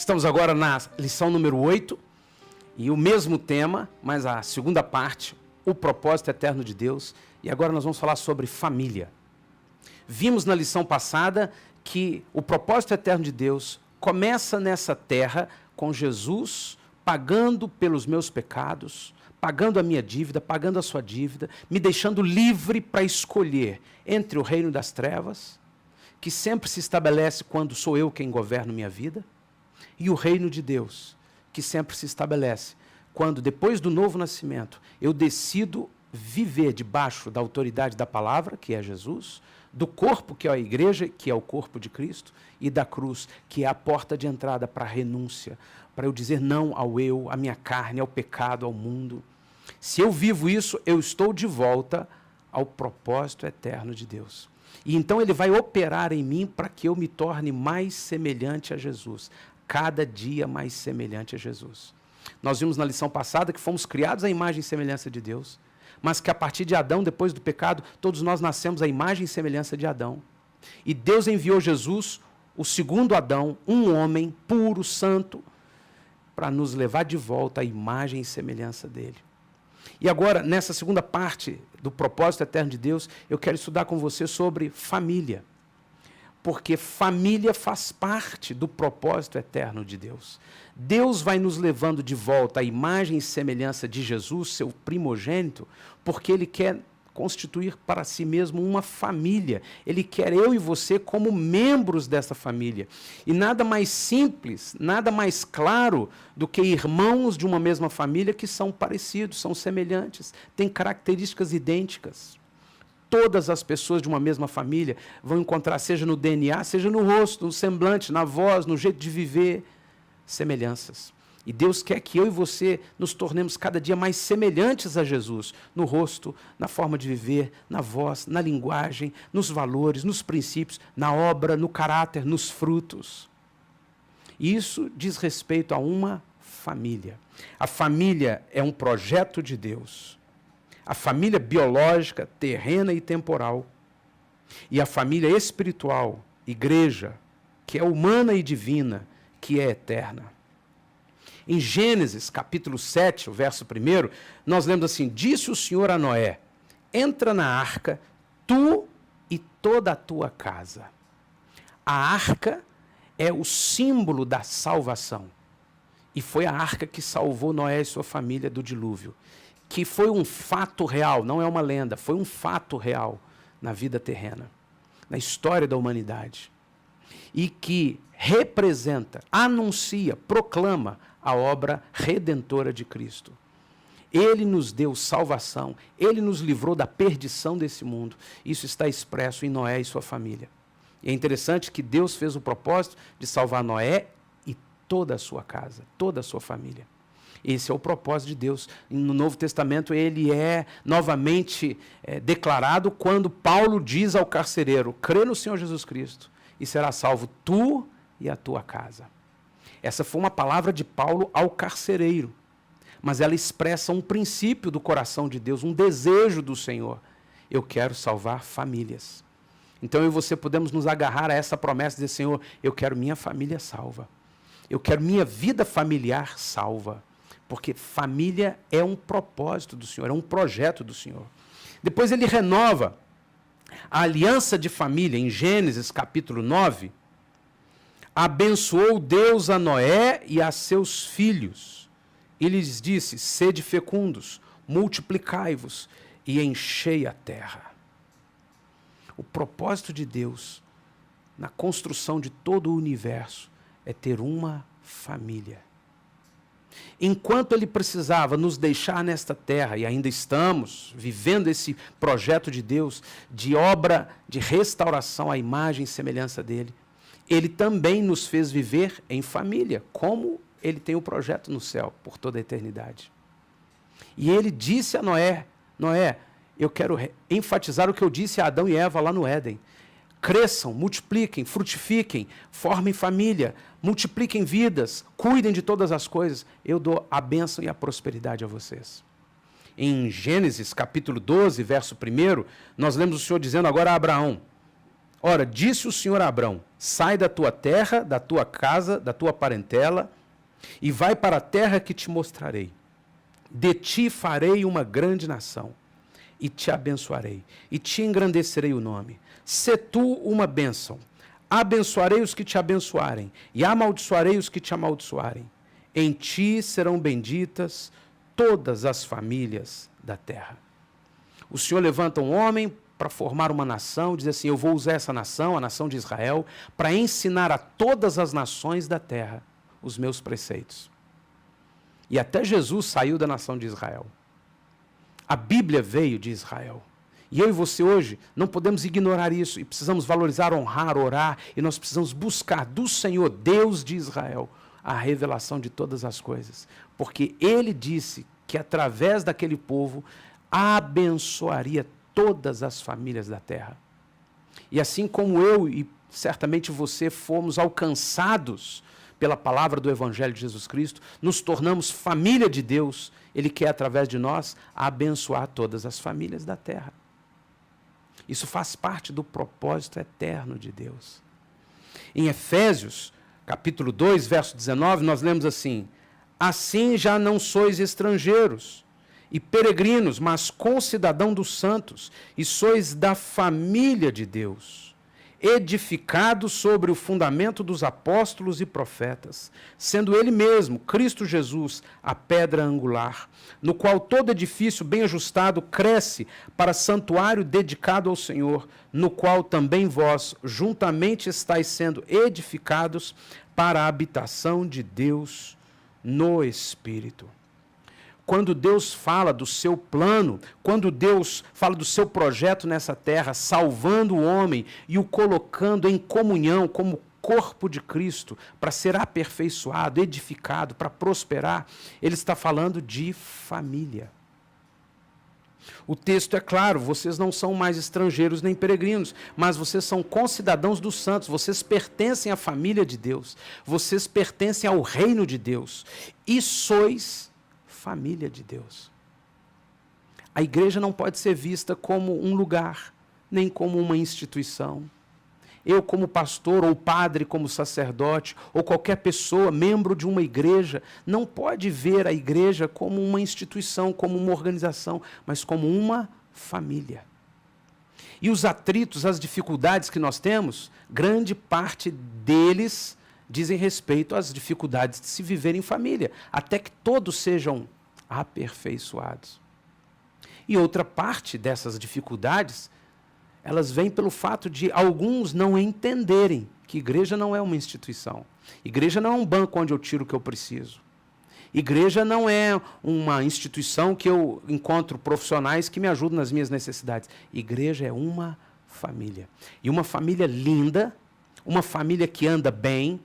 Estamos agora na lição número 8, e o mesmo tema, mas a segunda parte, o propósito eterno de Deus. E agora nós vamos falar sobre família. Vimos na lição passada que o propósito eterno de Deus começa nessa terra com Jesus pagando pelos meus pecados, pagando a minha dívida, pagando a sua dívida, me deixando livre para escolher entre o reino das trevas, que sempre se estabelece quando sou eu quem governo minha vida, e o reino de Deus, que sempre se estabelece quando, depois do novo nascimento, eu decido viver debaixo da autoridade da palavra, que é Jesus, do corpo, que é a igreja, que é o corpo de Cristo, e da cruz, que é a porta de entrada para a renúncia, para eu dizer não ao eu, à minha carne, ao pecado, ao mundo. Se eu vivo isso, eu estou de volta ao propósito eterno de Deus. E então ele vai operar em mim para que eu me torne mais semelhante a Jesus, cada dia mais semelhante a Jesus. Nós vimos na lição passada que fomos criados à imagem e semelhança de Deus, mas que a partir de Adão, depois do pecado, todos nós nascemos à imagem e semelhança de Adão. E Deus enviou Jesus, o segundo Adão, um homem puro, santo, para nos levar de volta à imagem e semelhança dele. E agora, nessa segunda parte do propósito eterno de Deus, eu quero estudar com você sobre família. Porque família faz parte do propósito eterno de Deus. Deus vai nos levando de volta à imagem e semelhança de Jesus, seu primogênito, porque Ele quer constituir para si mesmo uma família. Ele quer eu e você como membros dessa família. E nada mais simples, nada mais claro do que irmãos de uma mesma família que são parecidos, são semelhantes, têm características idênticas. Todas as pessoas de uma mesma família vão encontrar, seja no DNA, seja no rosto, no semblante, na voz, no jeito de viver, semelhanças. E Deus quer que eu e você nos tornemos cada dia mais semelhantes a Jesus, no rosto, na forma de viver, na voz, na linguagem, nos valores, nos princípios, na obra, no caráter, nos frutos. Isso diz respeito a uma família. A família é um projeto de Deus. A família biológica, terrena e temporal. E a família espiritual, igreja, que é humana e divina, que é eterna. Em Gênesis, capítulo 7, o verso 1, nós lemos assim: disse o Senhor a Noé, entra na arca, tu e toda a tua casa. A arca é o símbolo da salvação. E foi a arca que salvou Noé e sua família do dilúvio. Que foi um fato real, não é uma lenda, foi um fato real na vida terrena, na história da humanidade. E que representa, anuncia, proclama a obra redentora de Cristo. Ele nos deu salvação, Ele nos livrou da perdição desse mundo. Isso está expresso em Noé e sua família. E é interessante que Deus fez o propósito de salvar Noé e toda a sua casa, toda a sua família. Esse é o propósito de Deus. No Novo Testamento ele é novamente declarado quando Paulo diz ao carcereiro: crê no Senhor Jesus Cristo e será salvo tu e a tua casa. Essa foi uma palavra de Paulo ao carcereiro, mas ela expressa um princípio do coração de Deus, um desejo do Senhor. Eu quero salvar famílias. Então eu e você podemos nos agarrar a essa promessa de dizer: Senhor, eu quero minha família salva. Eu quero minha vida familiar salva. Porque família é um propósito do Senhor, é um projeto do Senhor. Depois ele renova a aliança de família em Gênesis capítulo 9. Abençoou Deus a Noé e a seus filhos. E lhes disse: sede fecundos, multiplicai-vos e enchei a terra. O propósito de Deus na construção de todo o universo é ter uma família. Enquanto ele precisava nos deixar nesta terra, e ainda estamos vivendo esse projeto de Deus, de obra de restauração à imagem e semelhança dele, ele também nos fez viver em família, como ele tem o projeto no céu, por toda a eternidade. E ele disse a Noé: Noé, eu quero enfatizar o que eu disse a Adão e Eva lá no Éden. Cresçam, multipliquem, frutifiquem, formem família, multipliquem vidas, cuidem de todas as coisas. Eu dou a bênção e a prosperidade a vocês. Em Gênesis capítulo 12, verso 1, nós lemos o Senhor dizendo agora a Abraão: Ora, disse o Senhor a Abrão, sai da tua terra, da tua casa, da tua parentela, e vai para a terra que te mostrarei. De ti farei uma grande nação, e te abençoarei, e te engrandecerei o nome. Sê tu uma bênção. Abençoarei os que te abençoarem, e amaldiçoarei os que te amaldiçoarem. Em ti serão benditas todas as famílias da terra. O Senhor levanta um homem para formar uma nação, diz assim, eu vou usar essa nação, a nação de Israel, para ensinar a todas as nações da terra os meus preceitos. E até Jesus saiu da nação de Israel. A Bíblia veio de Israel. E eu e você hoje não podemos ignorar isso e precisamos valorizar, honrar, orar, e nós precisamos buscar do Senhor, Deus de Israel, a revelação de todas as coisas. Porque Ele disse que através daquele povo abençoaria todas as famílias da terra. E assim como eu e certamente você fomos alcançados pela palavra do Evangelho de Jesus Cristo, nos tornamos família de Deus, Ele quer através de nós abençoar todas as famílias da terra. Isso faz parte do propósito eterno de Deus. Em Efésios, capítulo 2, verso 19, nós lemos assim, assim já não sois estrangeiros e peregrinos, mas concidadão dos santos, e sois da família de Deus, edificados sobre o fundamento dos apóstolos e profetas, sendo Ele mesmo, Cristo Jesus, a pedra angular, no qual todo edifício bem ajustado cresce para santuário dedicado ao Senhor, no qual também vós juntamente estáis sendo edificados para a habitação de Deus no Espírito. Quando Deus fala do seu plano, quando Deus fala do seu projeto nessa terra, salvando o homem e o colocando em comunhão como corpo de Cristo, para ser aperfeiçoado, edificado, para prosperar, Ele está falando de família. O texto é claro, vocês não são mais estrangeiros nem peregrinos, mas vocês são concidadãos dos santos, vocês pertencem à família de Deus, vocês pertencem ao reino de Deus, e sois família de Deus. A igreja não pode ser vista como um lugar, nem como uma instituição. Eu, como pastor, ou padre, como sacerdote, ou qualquer pessoa, membro de uma igreja, não pode ver a igreja como uma instituição, como uma organização, mas como uma família. E os atritos, as dificuldades que nós temos, grande parte deles dizem respeito às dificuldades de se viver em família, até que todos sejam aperfeiçoados. E outra parte dessas dificuldades, elas vêm pelo fato de alguns não entenderem que igreja não é uma instituição. Igreja não é um banco onde eu tiro o que eu preciso. Igreja não é uma instituição que eu encontro profissionais que me ajudam nas minhas necessidades. Igreja é uma família. E uma família linda, uma família que anda bem,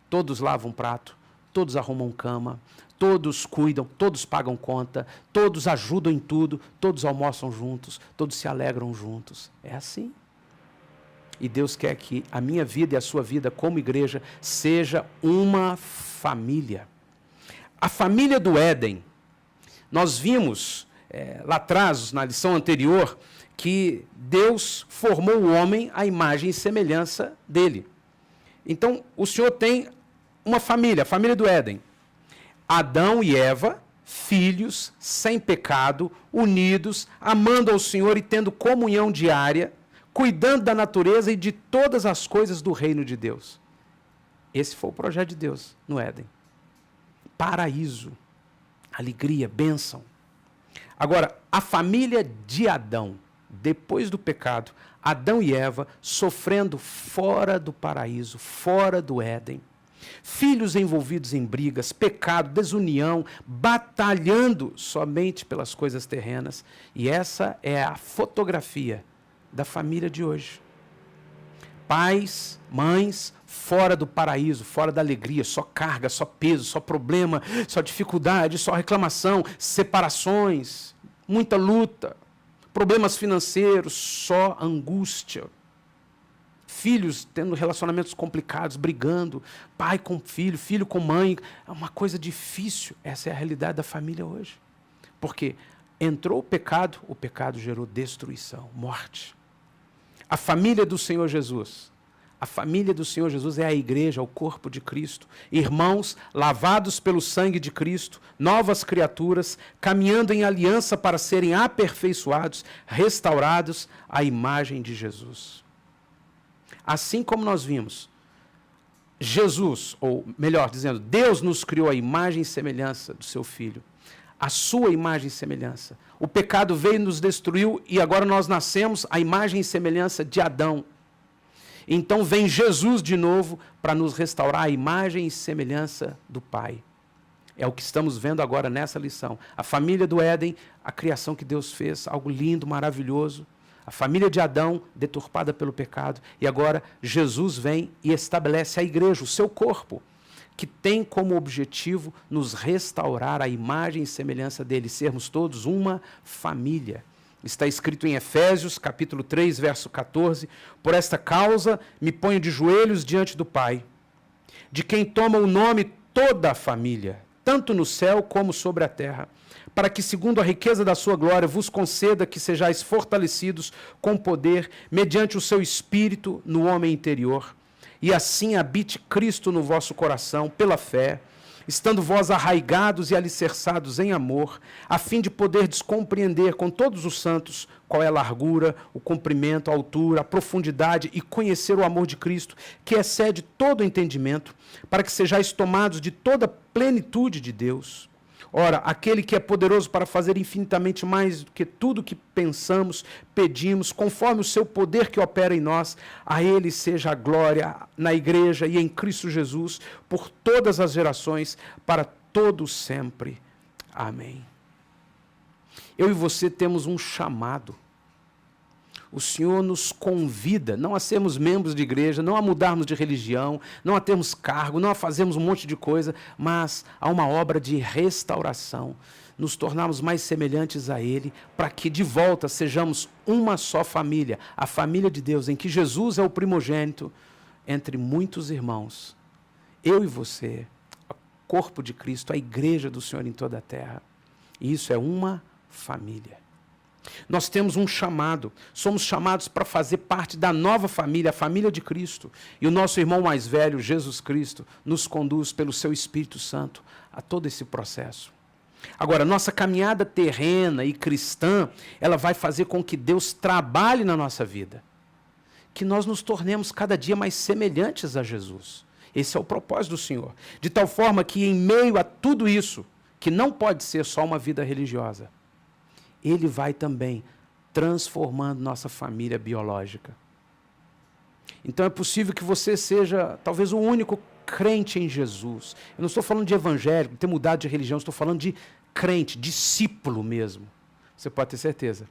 todos lavam prato, todos arrumam cama, todos cuidam, todos pagam conta, todos ajudam em tudo, todos almoçam juntos, todos se alegram juntos. É assim. E Deus quer que a minha vida e a sua vida como igreja seja uma família. A família do Éden, nós vimos lá atrás, na lição anterior, que Deus formou o homem à imagem e semelhança dele. Então, o Senhor tem uma família, a família do Éden. Adão e Eva, filhos, sem pecado, unidos, amando ao Senhor e tendo comunhão diária, cuidando da natureza e de todas as coisas do reino de Deus. Esse foi o projeto de Deus no Éden. Paraíso, alegria, bênção. Agora, a família de Adão, depois do pecado, Adão e Eva sofrendo fora do paraíso, fora do Éden, filhos envolvidos em brigas, pecado, desunião, batalhando somente pelas coisas terrenas. E essa é a fotografia da família de hoje. Pais, mães, fora do paraíso, fora da alegria, só carga, só peso, só problema, só dificuldade, só reclamação, separações, muita luta, problemas financeiros, só angústia. Filhos tendo relacionamentos complicados, brigando, pai com filho, filho com mãe, é uma coisa difícil. Essa é a realidade da família hoje. Porque entrou o pecado gerou destruição, morte. A família do Senhor Jesus. A família do Senhor Jesus é a igreja, o corpo de Cristo. Irmãos lavados pelo sangue de Cristo, novas criaturas, caminhando em aliança para serem aperfeiçoados, restaurados à imagem de Jesus. Assim como nós vimos, Jesus, ou melhor dizendo, Deus nos criou a imagem e semelhança do seu Filho. A sua imagem e semelhança. O pecado veio e nos destruiu e agora nós nascemos à imagem e semelhança de Adão. Então vem Jesus de novo para nos restaurar a imagem e semelhança do Pai. É o que estamos vendo agora nessa lição. A família do Éden, a criação que Deus fez, algo lindo, maravilhoso. A família de Adão, deturpada pelo pecado. E agora Jesus vem e estabelece a igreja, o seu corpo, que tem como objetivo nos restaurar a imagem e semelhança dele, sermos todos uma família. Está escrito em Efésios, capítulo 3, verso 14, por esta causa me ponho de joelhos diante do Pai, de quem toma o nome toda a família, tanto no céu como sobre a terra, para que, segundo a riqueza da sua glória, vos conceda que sejais fortalecidos com poder, mediante o seu Espírito no homem interior, e assim habite Cristo no vosso coração, pela fé, estando vós arraigados e alicerçados em amor, a fim de poderdes compreender com todos os santos qual é a largura, o comprimento, a altura, a profundidade e conhecer o amor de Cristo, que excede todo o entendimento, para que sejais tomados de toda a plenitude de Deus. Ora, aquele que é poderoso para fazer infinitamente mais do que tudo que pensamos, pedimos, conforme o seu poder que opera em nós, a ele seja a glória na igreja e em Cristo Jesus, por todas as gerações, para todos sempre. Amém. Eu e você temos um chamado. O Senhor nos convida, não a sermos membros de igreja, não a mudarmos de religião, não a termos cargo, não a fazermos um monte de coisa, mas a uma obra de restauração, nos tornarmos mais semelhantes a Ele, para que de volta sejamos uma só família, a família de Deus, em que Jesus é o primogênito entre muitos irmãos. Eu e você, o corpo de Cristo, a igreja do Senhor em toda a terra. E isso é uma família. Nós temos um chamado, somos chamados para fazer parte da nova família, a família de Cristo. E o nosso irmão mais velho, Jesus Cristo, nos conduz pelo seu Espírito Santo a todo esse processo. Agora, nossa caminhada terrena e cristã, ela vai fazer com que Deus trabalhe na nossa vida. Que nós nos tornemos cada dia mais semelhantes a Jesus. Esse é o propósito do Senhor. De tal forma que em meio a tudo isso, que não pode ser só uma vida religiosa, Ele vai também transformando nossa família biológica. Então é possível que você seja talvez o único crente em Jesus. Eu não estou falando de evangélico, de ter mudado de religião, estou falando de crente, discípulo mesmo. Você pode ter certeza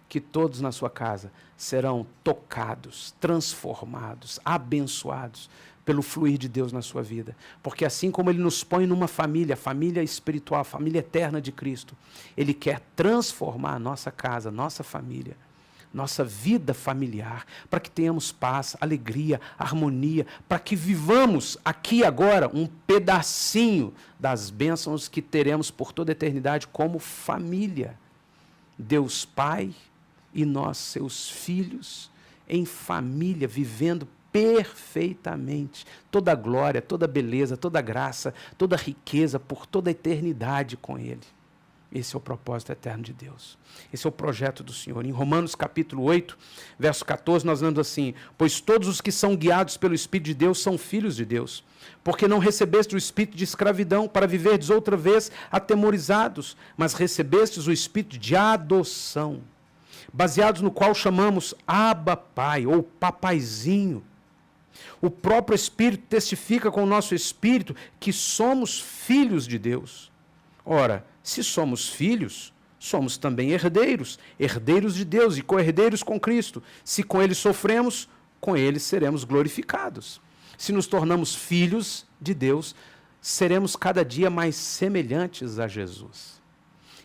que todos na sua casa serão tocados, transformados, abençoados pelo fluir de Deus na sua vida. Porque assim como Ele nos põe numa família, família espiritual, família eterna de Cristo, Ele quer transformar a nossa casa, nossa família, nossa vida familiar, para que tenhamos paz, alegria, harmonia, para que vivamos aqui e agora um pedacinho das bênçãos que teremos por toda a eternidade como família. Deus Pai e nós, seus filhos, em família, vivendo perfeitamente toda a glória, toda a beleza, toda a graça, toda a riqueza por toda a eternidade com Ele. Esse é o propósito eterno de Deus. Esse é o projeto do Senhor. Em Romanos capítulo 8, verso 14, nós lemos assim: pois todos os que são guiados pelo Espírito de Deus são filhos de Deus, porque não recebeste o espírito de escravidão para viverdes outra vez atemorizados, mas recebestes o espírito de adoção, baseados no qual chamamos Abba Pai, ou Papaizinho. O próprio Espírito testifica com o nosso espírito que somos filhos de Deus. Ora, se somos filhos, somos também herdeiros, herdeiros de Deus e co-herdeiros com Cristo. Se com Ele sofremos, com Ele seremos glorificados. Se nos tornamos filhos de Deus, seremos cada dia mais semelhantes a Jesus.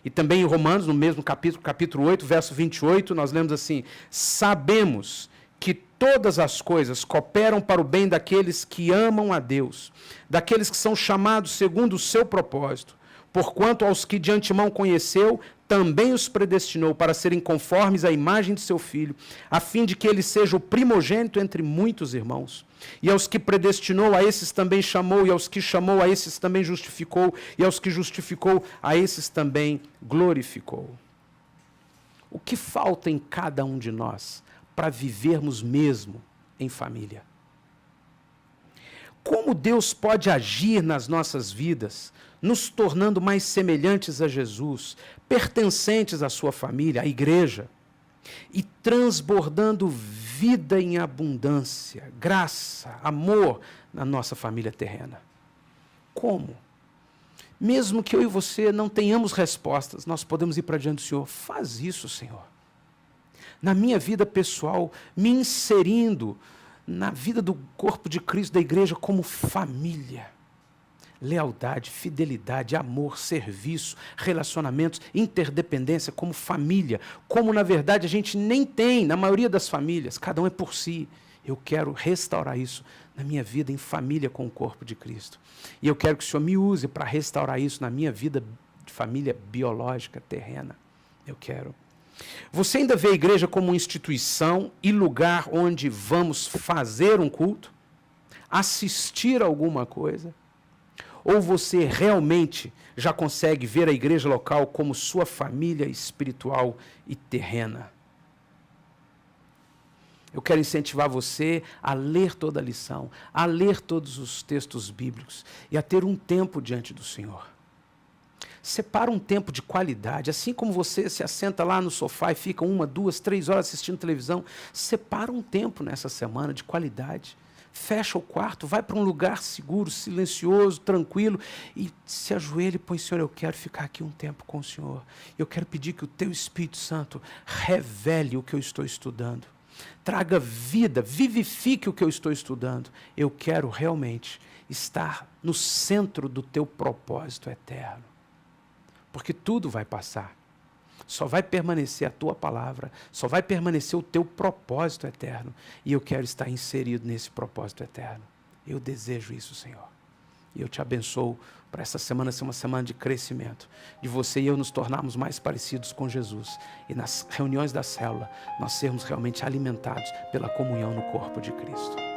E também em Romanos, no mesmo capítulo 8, verso 28, nós lemos assim: sabemos que todas as coisas cooperam para o bem daqueles que amam a Deus, daqueles que são chamados segundo o seu propósito. Porquanto aos que de antemão conheceu, também os predestinou para serem conformes à imagem de seu Filho, a fim de que ele seja o primogênito entre muitos irmãos. E aos que predestinou, a esses também chamou, e aos que chamou, a esses também justificou, e aos que justificou, a esses também glorificou. O que falta em cada um de nós para vivermos mesmo em família? Como Deus pode agir nas nossas vidas, nos tornando mais semelhantes a Jesus, pertencentes à sua família, à igreja, e transbordando vida em abundância, graça, amor na nossa família terrena? Como? Mesmo que eu e você não tenhamos respostas, nós podemos ir para diante do Senhor. Faz isso, Senhor. Na minha vida pessoal, me inserindo na vida do corpo de Cristo, da igreja, como família. Lealdade, fidelidade, amor, serviço, relacionamentos, interdependência, como família. Como, na verdade, a gente nem tem, na maioria das famílias, cada um é por si. Eu quero restaurar isso na minha vida em família com o corpo de Cristo. E eu quero que o Senhor me use para restaurar isso na minha vida de família biológica, terrena. Eu quero. Você ainda vê a igreja como uma instituição e lugar onde vamos fazer um culto? Assistir a alguma coisa? Ou você realmente já consegue ver a igreja local como sua família espiritual e terrena? Eu quero incentivar você a ler toda a lição, a ler todos os textos bíblicos e a ter um tempo diante do Senhor. Separa um tempo de qualidade, assim como você se assenta lá no sofá e fica 1, 2, 3 horas assistindo televisão, separa um tempo nessa semana de qualidade. Fecha o quarto, vai para um lugar seguro, silencioso, tranquilo e se ajoelha e põe: Senhor, eu quero ficar aqui um tempo com o Senhor. Eu quero pedir que o Teu Espírito Santo revele o que eu estou estudando. Traga vida, vivifique o que eu estou estudando. Eu quero realmente estar no centro do Teu propósito eterno. Porque tudo vai passar. Só vai permanecer a Tua palavra, só vai permanecer o Teu propósito eterno. E eu quero estar inserido nesse propósito eterno. Eu desejo isso, Senhor. E eu te abençoo para essa semana ser uma semana de crescimento, de você e eu nos tornarmos mais parecidos com Jesus. E nas reuniões da célula, nós sermos realmente alimentados pela comunhão no corpo de Cristo.